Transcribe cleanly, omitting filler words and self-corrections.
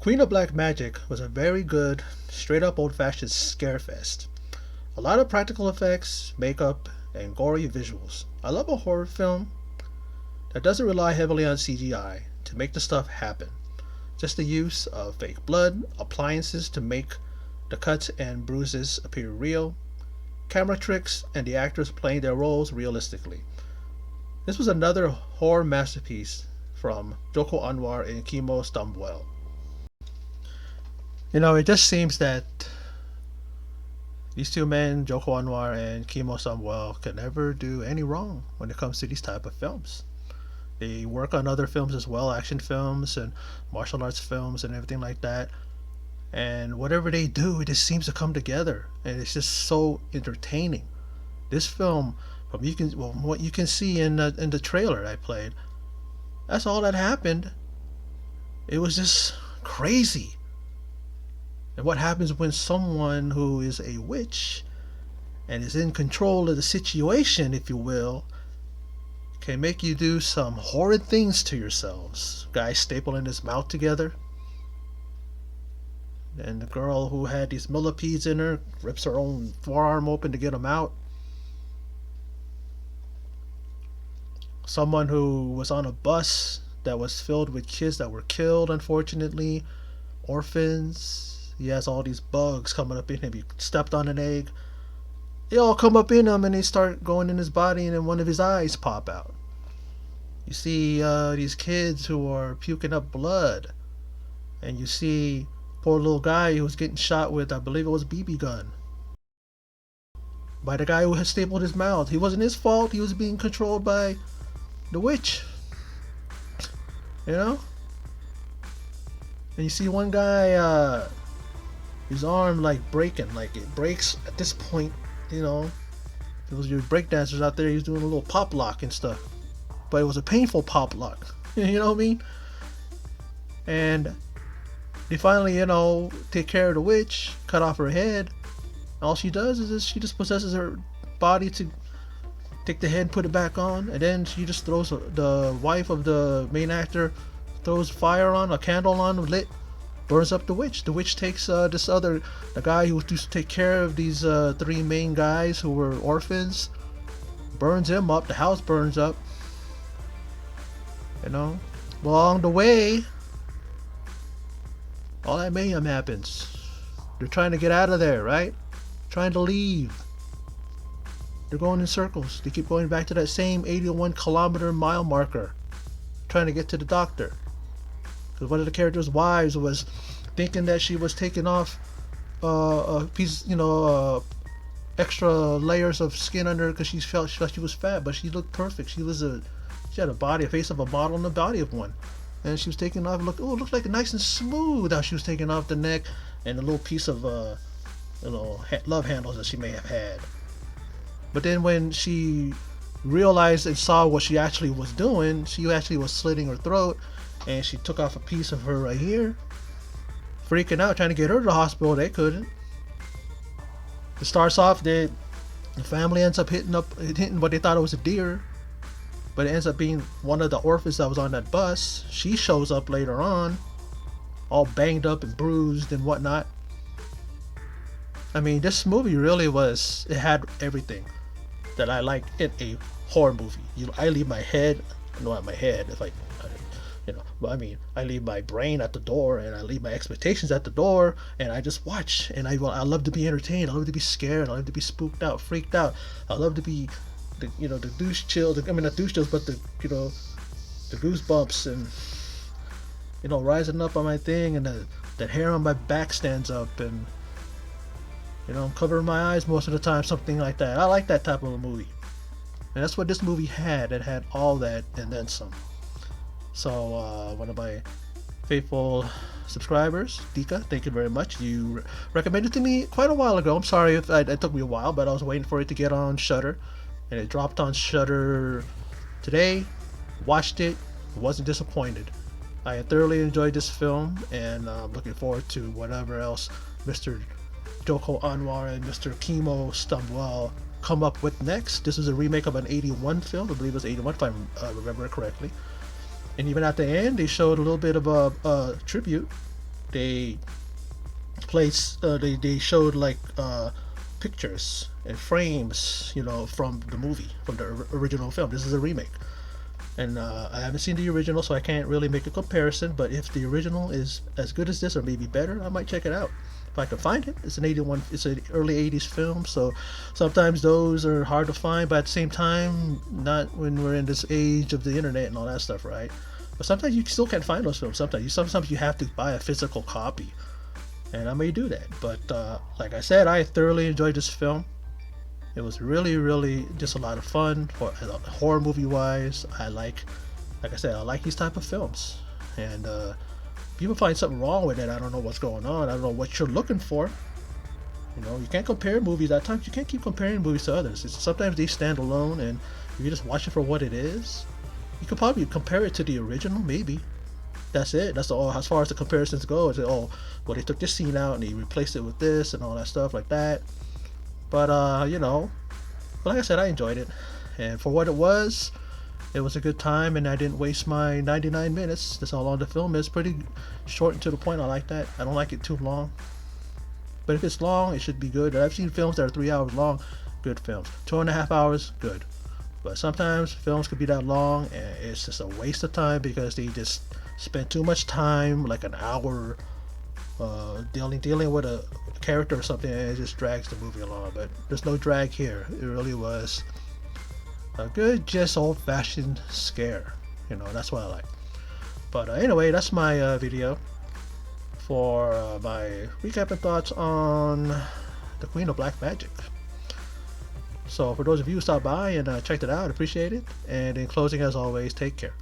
Queen of Black Magic was a very good, straight up old fashioned scare fest. A lot of practical effects, makeup, and gory visuals. I love a horror film that doesn't rely heavily on CGI to make the stuff happen. Just the use of fake blood, appliances to make the cuts and bruises appear real, camera tricks, and the actors playing their roles realistically. This was another horror masterpiece from Joko Anwar and Kimo Stamboel. It just seems that these two men, Joko Anwar and Kimo Stamboel, can never do any wrong when it comes to these type of films. They work on other films as well, action films and martial arts films and everything like that. And whatever they do, it just seems to come together, and it's just so entertaining. This film, what you can see in the trailer I played, that's all that happened. It was just crazy. And what happens when someone who is a witch and is in control of the situation, if you will, can make you do some horrid things to yourselves. Guy stapling his mouth together. And the girl who had these millipedes in her rips her own forearm open to get them out. Someone who was on a bus that was filled with kids that were killed, unfortunately. Orphans. He has all these bugs coming up in him. He stepped on an egg. They all come up in him and they start going in his body, and then one of his eyes pop out. You see these kids who are puking up blood. And you see poor little guy who was getting shot with, I believe it was a BB gun, by the guy who had stapled his mouth. It wasn't his fault. He was being controlled by the witch. And you see one guy, his arm breaking, it breaks at this point. It was your breakdancers out there. He was doing a little pop lock and stuff, but it was a painful pop lock. You know what I mean? And they finally, take care of the witch, cut off her head. All she does is she just possesses her body to take the head and put it back on, and then she just throws the wife of the main actor, throws fire on, a candle on, lit, burns up the witch. The witch takes the guy who used to take care of these three main guys who were orphans, burns him up. The house burns up. Well, along the way, all that mayhem happens. They're trying to get out of there, right? Trying to leave. They're going in circles. They keep going back to that same 81-kilometer mile marker, trying to get to the doctor. Because one of the characters' wives was thinking that she was taking off a piece, extra layers of skin under her because she felt she was fat, but she looked perfect. She had a face of a model and the body of one. And she was taking off, it looked like nice and smooth how she was taking off the neck and a little piece of, love handles that she may have had. But then when she realized and saw what she actually was doing, she actually was slitting her throat, and she took off a piece of her right here, freaking out, trying to get her to the hospital. They couldn't. It starts off, the family ends up hitting what they thought it was a deer, but it ends up being one of the orphans that was on that bus. She shows up later on, all banged up and bruised and whatnot. I mean, this movie really it had everything that I like in a horror movie. I leave my head, not my head, but I mean, I leave my brain at the door, and I leave my expectations at the door, and I just watch. And I love to be entertained. I love to be scared. I love to be spooked out, freaked out. I love to be the douche chills. Not douche chills, but the goosebumps, and rising up on my thing, and the hair on my back stands up, and I'm covering my eyes most of the time, something like that. I like that type of a movie, and that's what this movie had. It had all that and then some. So one of my faithful subscribers, Dika, thank you very much. You recommended it to me quite a while ago. I'm sorry if it took me a while, but I was waiting for it to get on Shudder, and it dropped on Shudder today. Watched it, wasn't disappointed. I thoroughly enjoyed this film, and I'm looking forward to whatever else Mr. Joko Anwar and Mr. Kimo Stamboel come up with next. This is a remake of an 81 film. I believe it was 81 if I remember it correctly. And even at the end, they showed a little bit of a tribute they they showed like pictures and frames, from the movie, from the original film. This is a remake, and I haven't seen the original, so I can't really make a comparison. But if the original is as good as this, or maybe better, I might check it out if I can find it. It's an 81. It's an early 80s film, so sometimes those are hard to find. But at the same time, not when we're in this age of the internet and all that stuff, right? But sometimes you still can't find those films. Sometimes you have to buy a physical copy, and I may do that. But like I said, I thoroughly enjoyed this film. It was really, really just a lot of fun. For horror movie wise, like I said, I like these type of films. And people find something wrong with it. I don't know what's going on. I don't know what you're looking for. You can't compare movies. At times, you can't keep comparing movies to others. Sometimes they stand alone, and if you just watch it for what it is, you could probably compare it to the original, maybe. That's it. That's all as far as the comparisons go. It's well, they took this scene out and they replaced it with this and all that stuff like that. But but like I said, I enjoyed it, and for what it was a good time, and I didn't waste my 99 minutes. That's how long the film is. Pretty short and to the point. I like that. I don't like it too long. But if it's long, it should be good. I've seen films that are 3 hours long. Good films. 2.5 hours, good. But sometimes films could be that long, and it's just a waste of time because they just spend too much time, like an hour, dealing with a character or something, and it just drags the movie along. But there's no drag here. It really was a good, just old-fashioned scare. That's what I like. But anyway, that's my video for my recap and thoughts on the Queen of Black Magic. So for those of you who stopped by and checked it out, appreciate it. And in closing, as always, take care.